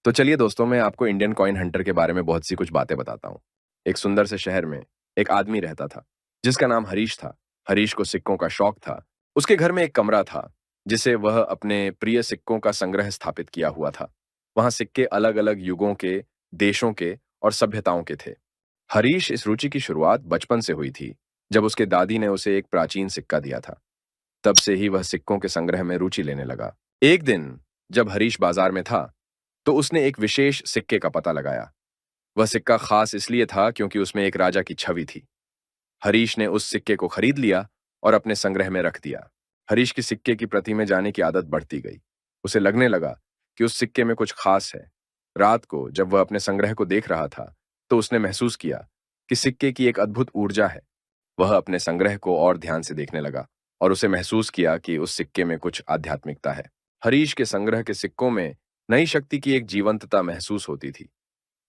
तो चलिए दोस्तों, मैं आपको इंडियन कॉइन हंटर के बारे में बहुत सी कुछ बातें बताता हूँ। एक सुंदर से शहर में एक आदमी रहता था, जिसका नाम हरीश था। हरीश को सिक्कों का शौक था। उसके घर में एक कमरा था, जिसे वह अपने प्रिय सिक्कों का संग्रह स्थापित किया हुआ था। वहाँ सिक्के अलग-अलग युगों के, देशों के और सभ्यताओं के थे। हरीश इस रुचि की शुरुआत बचपन से हुई थी, जब उसके दादी ने उसे एक प्राचीन सिक्का दिया था। तब से ही वह सिक्कों के संग्रह में रुचि लेने लगा। एक दिन, जब हरीश बाजार में था, तो उसने एक विशेष सिक्के का पता लगाया। वह सिक्का खास इसलिए था क्योंकि उसमें एक राजा की छवि थी। हरीश ने उस सिक्के को खरीद लिया और अपने संग्रह में रख दिया। हरीश की सिक्के की प्रति में जाने की आदत बढ़ती गई। उसे लगने लगा कि उस सिक्के में कुछ खास है। रात को जब वह अपने संग्रह को देख रहा था, तो उसने महसूस किया कि सिक्के की एक अद्भुत ऊर्जा है। वह अपने संग्रह को और ध्यान से देखने लगा और उसे महसूस किया कि उस सिक्के में कुछ आध्यात्मिकता है। हरीश के संग्रह के सिक्कों में नई शक्ति की एक जीवंतता महसूस होती थी।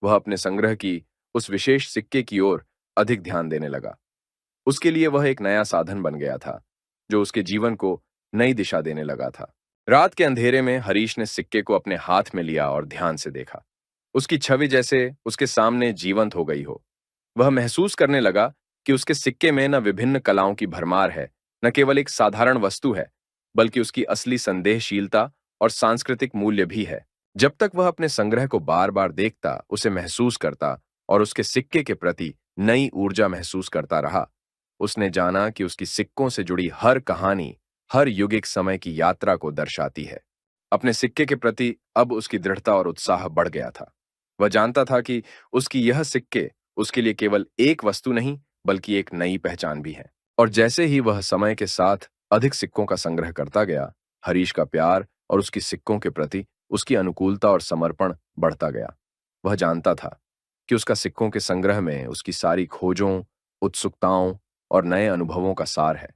वह अपने संग्रह की उस विशेष सिक्के की ओर अधिक ध्यान देने लगा। उसके लिए वह एक नया साधन बन गया था, जो उसके जीवन को नई दिशा देने लगा था। रात के अंधेरे में हरीश ने सिक्के को अपने हाथ में लिया और ध्यान से देखा। उसकी छवि जैसे उसके सामने जीवंत हो गई हो। वह महसूस करने लगा कि उसके सिक्के में न विभिन्न कलाओं की भरमार है, न केवल एक साधारण वस्तु है, बल्कि उसकी असली संदेहशीलता और सांस्कृतिक मूल्य भी है। जब तक वह अपने संग्रह को बार-बार देखता, उसे महसूस करता और उसके सिक्के के प्रति नई ऊर्जा महसूस करता रहा, उसने जाना कि उसकी सिक्कों से जुड़ी हर कहानी, हर युग एक समय की यात्रा को दर्शाती है। अपने सिक्के के प्रति अब उसकी दृढ़ता और उत्साह बढ़ गया था। वह जानता था कि उसकी यह सिक्के उसके लिए केवल एक वस्तु नहीं, बल्कि एक नई पहचान भी है। और जैसे ही वह समय के साथ अधिक सिक्कों का संग्रह करता गया, हरीश का प्यार और उसकी सिक्कों के प्रति उसकी अनुकूलता और समर्पण बढ़ता गया। वह जानता था कि उसका सिक्कों के संग्रह में उसकी सारी खोजों, उत्सुकताओं और नए अनुभवों का सार है।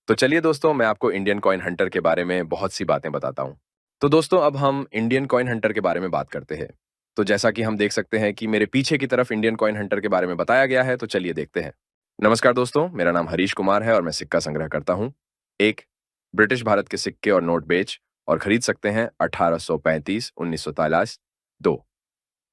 तो चलिए दोस्तों, मैं आपको इंडियन कॉइन हंटर के बारे में बहुत सी बातें बताता हूँ। तो दोस्तों, अब हम इंडियन कॉइन हंटर के बारे में बात करते हैं। तो जैसा कि हम देख सकते हैं कि मेरे पीछे की तरफ इंडियन कॉइन हंटर के बारे में बताया गया है, तो चलिए देखते हैं। नमस्कार दोस्तों, मेरा नाम हरीश कुमार है और मैं सिक्का संग्रह करता हूँ। एक, ब्रिटिश भारत के सिक्के और नोट बेच और खरीद सकते हैं 1835, 1943। 2,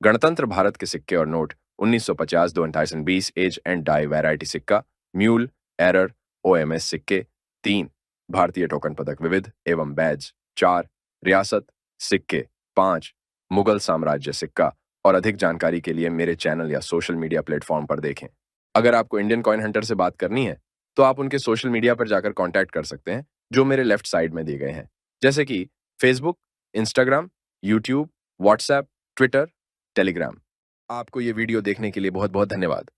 गणतंत्र भारत के सिक्के और note 1950, 2020 edge and die variety सिक्का, म्यूल, एरर, ओएमएस सिक्के। 3, भारतीय टोकन पदक विविध एवं बैज। 4, रियासत सिक्के। 5, मुगल साम्राज्य सिक्का। और अधिक जानकारी के लिए मेरे चैनल या सोशल मीडिया प्लेटफॉर्म पर देखें। अगर आपको इंडियन कॉइन हंटर से बात करनी है, तो आप उनके सोशल मीडिया पर जाकर कांटेक्ट कर सकते हैं, जो मेरे लेफ्ट साइड में दिए गए हैं, जैसे कि Facebook, Instagram, YouTube, WhatsApp, Twitter, Telegram. आपको ये वीडियो देखने के लिए बहुत-बहुत धन्यवाद।